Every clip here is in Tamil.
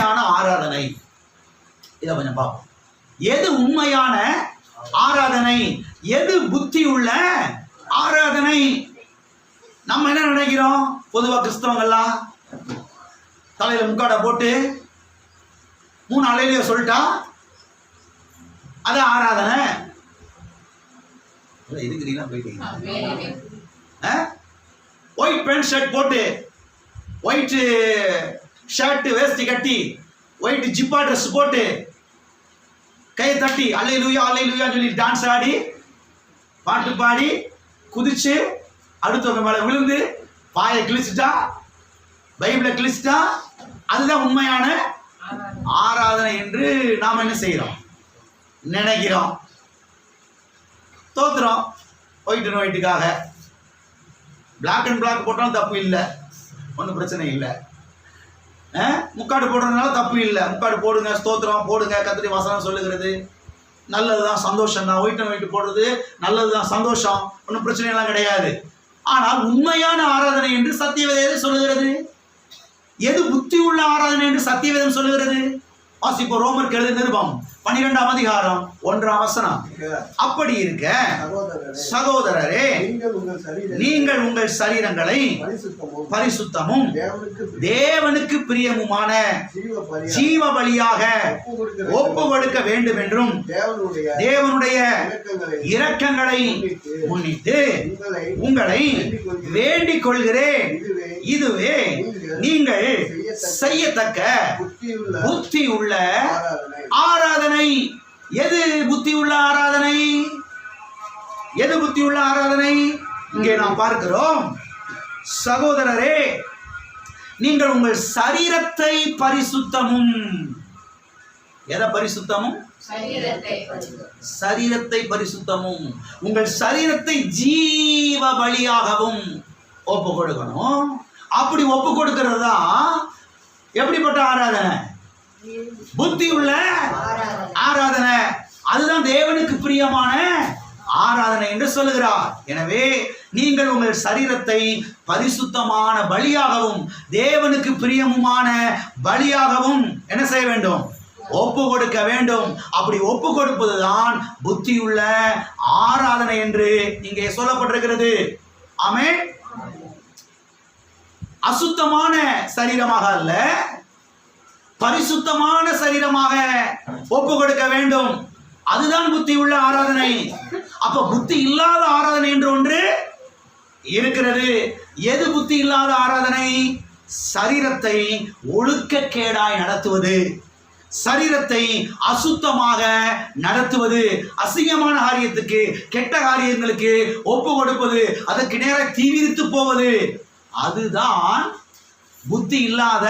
உண்மையான ஆராதனை? இதை கொஞ்சம் பார்ப்போம். எது உண்மையான ஆராதனை? எது புத்தி உள்ள ஆராதனை? நம்ம என்ன நினைக்கிறோம்? பொதுவா கிறிஸ்தவங்கள்லாம் தலையில முக்காடை போட்டு 3 அலையிலேயே சொல்லிட்டா அது ஆராதனை. இருக்கிறீங்களா? போயிட்டீங்க. ஒயிட் பேண்ட் ஷர்ட் போட்டு, ஒயிட் ஷர்ட் வேஸ்டி கட்டி, ஒயிட் ஜிப்பா ட்ரெஸ் போட்டு, கையை தட்டி அல்லேலூயா அல்லேலூயா சொல்லி டான்ஸ் ஆடி, பாட்டு பாடி, குதிச்சு, அடுத்தவங்க மேல விழுந்து, பாயை கிழிச்சிட்டா, பைபிளை கிழிச்சிட்டா, அதுதான் உண்மையான ஆராதனை என்று நாம் என்ன செய்கிறோம்? நினைக்கிறோம். தோத்துறோம். ஒயிட் அண்ட் ஒயிட்டுக்காக. பிளாக் அண்ட் பிளாக் போட்டாலும் தப்பு இல்லை, ஒன்றும் பிரச்சனை இல்லை. முக்காடு போடுறதுனால தப்பு இல்லை. முக்காடு போடுங்க, ஸ்தோத்திரம் போடுங்க, கர்த்தருடைய வசனம் சொல்லுகிறது நல்லதுதான், சந்தோஷம் தான். ஒயிட் அண்ட் ஒயிட் போடுறது நல்லதுதான், சந்தோஷம், ஒன்றும் பிரச்சனை எல்லாம் கிடையாது. ஆனால் உண்மையான ஆராதனை என்று சத்தியவேதம் சொல்லுகிறது. எது புத்தி உள்ள ஆராதனை என்று சத்தியவேதம் சொல்லுகிறது? வாசிப்போ ரோமருக்கு எழுதிய நிருபம் 12ஆம் அதிகாரம் 1ஆம் வசனம். அப்படி இருக்க சகோதரரே, நீங்கள் உங்கள் சரீரங்களை பரிசுத்தமும் தேவனுக்கு பிரியமுமான ஜீவ பலியாக ஒப்பு கொடுக்க வேண்டும் என்றும் தேவனுடைய இரக்கங்களை முன்னிட்டு உங்களை வேண்டிக் கொள்கிறேன். இதுவே நீங்கள் செய்யத்தக்க புத்தி உள்ள ஆராதனை. எது புத்தி உள்ள ஆராதனை? எது புத்தி உள்ள ஆராதனை? இங்கே நாம் பார்க்கிறோம். சகோதரரே, நீங்கள் உங்கள் சரீரத்தை பரிசுத்தமும், எதை பரிசுத்தமும்? சரீரத்தை பரிசுத்தமும், உங்கள் சரீரத்தை ஜீவ பலியாகவும் ஒப்பு கொடுக்கணும். அப்படி ஒப்பு கொடுக்கிறது தான் எப்படிப்பட்ட ஆராதனை? புத்தி உள்ள ஆராதனை. அதுதான் தேவனுக்கு பிரியமான ஆராதனை என்று சொல்லுகிறார். எனவே நீங்கள் உங்கள் சரீரத்தை பரிசுத்தமான பலியாகவும் தேவனுக்கு பிரியமுமான பலியாகவும் என்ன செய்ய வேண்டும்? ஒப்பு கொடுக்க வேண்டும். அப்படி ஒப்பு கொடுப்பதுதான் புத்தியுள்ள ஆராதனை என்று இங்கே சொல்லப்பட்டிருக்கிறது. ஆமென். அசுத்தமான சரீரமாக அல்ல, பரிசுத்தமான சரீரமாக ஒப்பு கொடுக்க வேண்டும். அதுதான் புத்தி உள்ள ஆராதனை. அப்ப புத்தி இல்லாத ஆராதனை என்று ஒன்று இருக்கிறது. எது புத்தி இல்லாத ஆராதனை? சரீரத்தை ஒழுக்கக்கேடாய் நடத்துவது, சரீரத்தை அசுத்தமாக நடத்துவது, அசிங்கமான காரியத்துக்கு, கெட்ட காரியங்களுக்கு ஒப்பு கொடுப்பது, அதற்கு நேராக தீவிரித்து போவது, அதுதான் புத்தி இல்லாத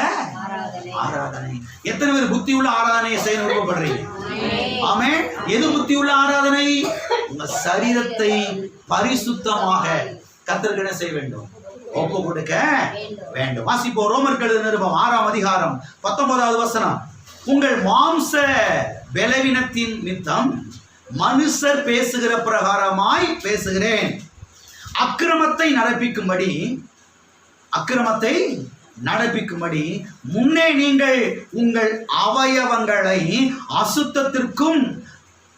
ஆராதனை. எத்தனை பேர் புத்தி உள்ள ஆராதனையை செய்ய விருப்பப்படுறீங்க? ஆமென். எது புத்தி உள்ள ஆராதனை? உங்க சரீரத்தை பரிசுத்தமாக கர்த்தருக்கு என்ன செய்ய வேண்டும்? ஒப்பு கொடுக்க வேண்டும். வாசிப்போ ரோமருக்கு எழுதிய நிருபம் 6ஆம் அதிகாரம் 19வது வசனம். உங்கள் மாம்ச பலவீனத்தின் நிமித்தம் மனுஷர் பேசுகிற பிரகாரமாய் பேசுகிறேன். அக்கிரமத்தை நடப்பிக்கும்படி முன்னே நீங்கள் உங்கள் அவயவங்களை அசுத்தத்திற்கும்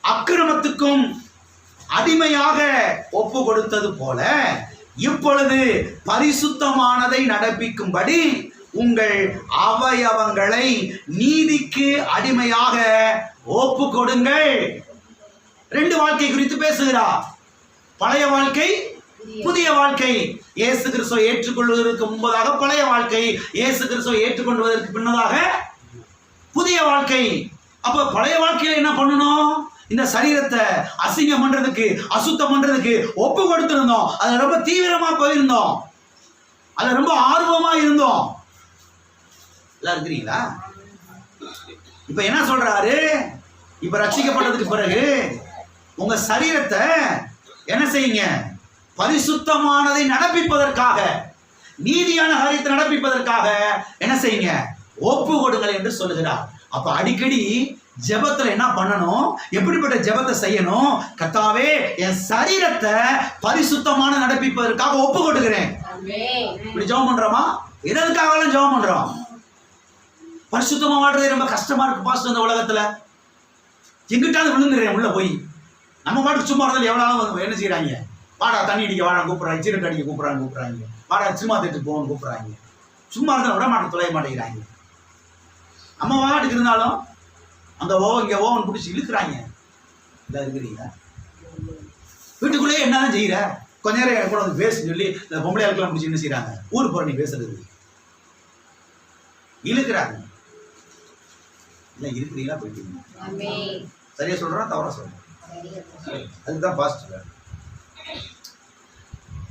அக்கிரமத்துக்கும் அடிமையாக ஒப்பு கொடுத்தது போல இப்பொழுது பரிசுத்தமானதை நடப்பிக்கும்படி உங்கள் அவயவங்களை நீதிக்கு அடிமையாக ஒப்பு கொடுங்கள். 2 வாழ்க்கை குறித்து பேசுகிறார். பழைய வாழ்க்கை, புதிய வாழ்க்கை. இயேசு கிறிஸ்துவை ஏற்றுக்கொள்வதற்கு முன்பதாக பழைய வாழ்க்கை, இயேசு கிறிஸ்துவை ஏற்றுக்கொள்வதற்கு பின்னதாக புதிய வாழ்க்கை. அப்ப பழைய வாழ்க்கையில என்ன பண்ணணும்? இந்த சரீரத்தை அசிங்கம் பண்றதுக்கு, அசுத்தம் பண்றதுக்கு ஒப்பு கொடுத்திருந்தோம். அது ரொம்ப தீவிரமா போயிருந்தோம், அது ரொம்ப ஆர்வமா இருந்தோம். எல்லாம் இருக்கிறீங்களா? இப்ப என்ன சொல்றாரு? இப்ப ரட்சிக்கப்பட்டதுக்கு பிறகு உங்க சரீரத்தை என்ன செய்யுங்க? பரிசுத்தமானதை நடப்பிப்பதற்காக, நீதியான காரியத்தை நடப்பிப்பதற்காக என்ன செய்யுங்க? ஒப்பு கொடுங்கள் என்று சொல்லுகிறார். அப்ப அடிக்கடி ஜெபத்துல என்ன பண்ணணும்? எப்படிப்பட்ட ஜெபத்தை செய்யணும்? கர்த்தாவே, என் சரீரத்தை பரிசுத்தமான நடப்பிப்பதற்காக ஒப்பு கொடுக்கிறேன். இப்படி ஜெபம் பண்றோமா? எதற்காக ஜெபம் பண்றோம்? பரிசுத்தமா வாழ்றதே ரொம்ப கஷ்டமா இருக்கு பாஸ்டர் இந்த உலகத்துல. எங்கிட்டாவது விழுந்துடுறேன் உள்ள போய். நம்ம பாட்டுக்கு சும்மா இருந்தாலும் எவ்வளவு என்ன செய்யறாங்க, வாடா தண்ணி அடிக்க வாடா கூப்பிடுறாங்க, சீரட் அடிக்க கூப்பிடுறாங்க, வாடா சினிமா தேட்டருக்கு போகணும்னு கூப்பிடுறாங்க. சும்மா இருந்தாலும் விட மாட்டேன், தொலைய மாட்டேங்கிறாங்க. நம்ம வாட்டுக்கு இருந்தாலும் அங்க இங்க ஓவன் பிடிச்சி இழுக்கிறாங்க. இதா இருக்கிறீங்க வீட்டுக்குள்ளேயே என்னதான் செய்யற, கொஞ்ச நேரம் கூட வந்து பேச சொல்லி இந்த பொம்பளை ஆளுக்கெல்லாம் பிடிச்சி என்ன செய்யறாங்க, ஊருக்கு போற நீ பேசுறது இழுக்கிறாங்க. இல்லை இருக்கிறீங்களா போயிட்டீங்க. சரியா சொல்றா தவறா சொல்றேன்? அதுதான் பாசிட்டிவ்.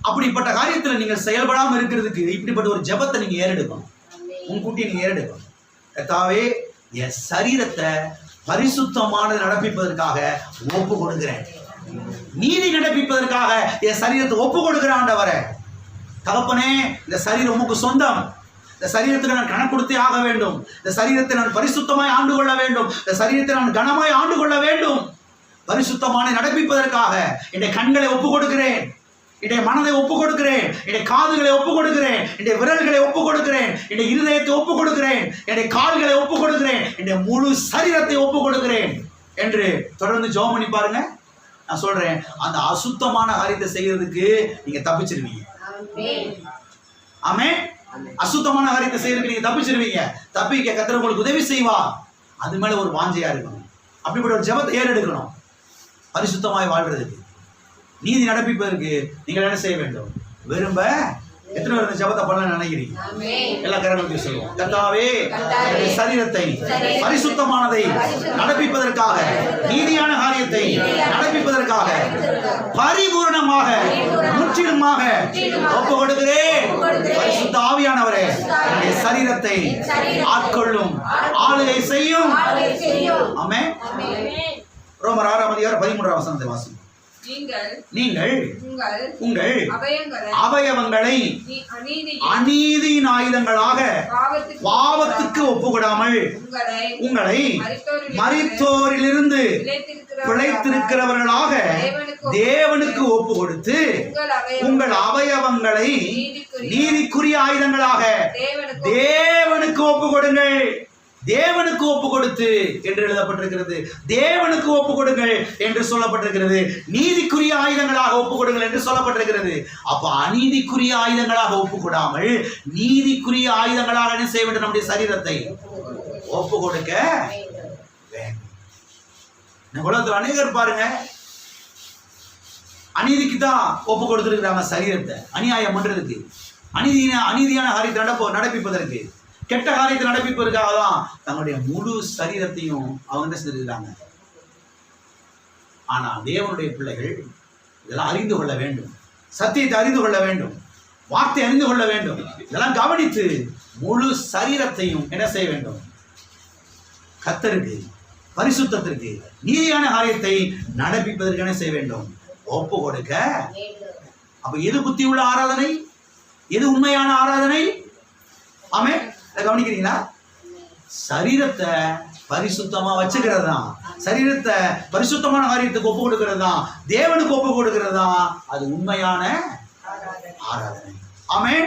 அப்படிப்பட்ட காரியத்துல நீங்க செயல்படாம இருக்கிறதுக்கு இப்படிப்பட்ட ஒரு ஜெபத்தை நீங்க ஏறெடுக்கணும். முன்கூட்டி நீங்க ஏறெடுக்கணும். கர்த்தாவே, என் சரீரத்தை பரிசுத்தமான நடப்பிப்பதற்காக ஒப்பு கொடுக்கிறேன், நீதி நடப்பிப்பதற்காக என் சரீரத்தை ஒப்பு கொடுக்கிறேன் ஆண்டவரே. தகப்பனே, இந்த சரீரம் உமக்கு சொந்தம். இந்த சரீரத்துக்கு நான் கணக்கு கொடுத்தே ஆக வேண்டும். இந்த சரீரத்தை நான் பரிசுத்தமாய் ஆண்டு கொள்ள வேண்டும். இந்த சரீரத்தை நான் கனமாய் ஆண்டு கொள்ள வேண்டும். பரிசுத்தமான நடப்பிப்பதற்காக என்னுடைய கண்களை ஒப்பு கொடுக்கிறேன், என்னுடைய மனதை ஒப்பு கொடுக்கிறேன், என்னுடைய காதுகளை ஒப்பு கொடுக்கிறேன், என்னுடைய விரல்களை ஒப்பு கொடுக்கிறேன், என்னுடைய இருதயத்தை ஒப்பு கொடுக்கிறேன், என்னுடைய கால்களை ஒப்பு கொடுக்கிறேன், என்னுடைய முழு சரீரத்தை ஒப்பு கொடுக்கிறேன் என்று தொடர்ந்து ஜெபம் பண்ணி பாருங்க. நான் சொல்றேன், அந்த அசுத்தமான காரியத்தை செய்யறதுக்கு நீங்க தப்பிச்சிருவீங்க. ஆமென். அசுத்தமான காரியத்தை செய்யறதுக்கு நீங்க தப்பிச்சிருவீங்க. தப்பிக்க கர்த்தர் உங்களுக்கு உதவி செய்வா. அது மேல ஒரு வாஞ்சையா இருக்கணும். அப்படிப்பட்ட ஒரு ஜெபத்தை ஏறெடுக்கணும். பரிசுத்தமாய் வாழ்றதுக்கு, நீதி நடப்பிப்பதற்கு நீங்கள் என்ன செய்ய வேண்டும்? விரும்ப எத்தனை பேர் இந்த ஜெபத்தை பண்ண நினைக்கிறீங்க? எல்லா கரங்களுக்கும் சொல்லுவோம். கர்த்தாவே, சரீரத்தை பரிசுத்தமானதை நடப்பிப்பதற்காக, நீதியான காரியத்தை நடப்பிப்பதற்காக பரிபூர்ணமாக முற்றிலுமாக ஒப்பு கொடுக்கிறேன். பரிசுத்த ஆவியானவரே, என்னுடைய சரீரத்தை ஆட்கொள்ளும், ஆளுகை செய்யும். ஆமென். ரோமர் 6ஆம் அதிகாரம் 13ஆம் வசனத்தை வாசிப்போம். நீங்கள் உங்கள் அவயவங்களை அநீதியின் ஆயுதங்களாக பாவத்துக்கு ஒப்புக்கொடாமல் உங்களை மரித்தோரிலிருந்து பிழைத்திருக்கிறவர்களாக தேவனுக்கு ஒப்பு கொடுத்து உங்கள் அவயவங்களை நீதிக்குரிய ஆயுதங்களாக தேவனுக்கு ஒப்பு கொடுங்கள். தேவனுக்கு ஒப்பு கொடுத்து என்று எழுதப்பட்டிருக்கிறது. தேவனுக்கு ஒப்பு கொடுங்கள் என்று சொல்லப்பட்டிருக்கிறது. நீதிக்குரிய ஆயுதங்களாக ஒப்பு கொடுங்கள் என்று சொல்லப்பட்டிருக்கிறது. அப்ப அநீதிக்குரிய ஆயுதங்களாக ஒப்பு கொடாமல் நீதிக்குரிய ஆயுதங்களாக என்ன செய்ய வேண்டும்? நம்முடைய சரீரத்தை ஒப்பு கொடுக்க வேண்டும். இந்த உலகத்தில் அநேகர் பாருங்க, அநீதிக்கு தான் ஒப்பு கொடுத்துருக்கிறாங்க சரீரத்தை, அநியாயம் பண்றதுக்கு, அநீதியான காரியத்தை நடப்பிப்பதற்கு, கெட்ட காரியத்தை நடப்பிப்பதற்காக தான் தங்களுடைய முழு சரீரத்தையும் அவங்க செஞ்சிருக்கிறாங்க. ஆனா தேவனுடைய பிள்ளைகள் இதெல்லாம் அறிந்து கொள்ள வேண்டும். சத்தியத்தை அறிந்து கொள்ள வேண்டும். வார்த்தை அறிந்து கொள்ள வேண்டும். இதெல்லாம் கவனித்து முழு சரீரத்தையும் என்ன செய்ய வேண்டும்? கர்த்தருக்கு, பரிசுத்தத்திற்கு, நீதியான காரியத்தை நடப்பிப்பதற்கு என்ன செய்ய வேண்டும்? ஒப்பு கொடுக்க. அப்ப எது புத்தி உள்ள ஆராதனை? எது உண்மையான ஆராதனை? ஆமென். கவனிக்கிறீங்களா? சரீரத்தை பரிசுத்தமா வச்சுக்கிறது தான், சரீரத்தை பரிசுத்தமான காரியத்துக்கு ஒப்பு கொடுக்கிறது தான், தேவனுக்கு ஒப்பு கொடுக்கிறது தான் அது உண்மையான ஆராதனை. ஆமென்.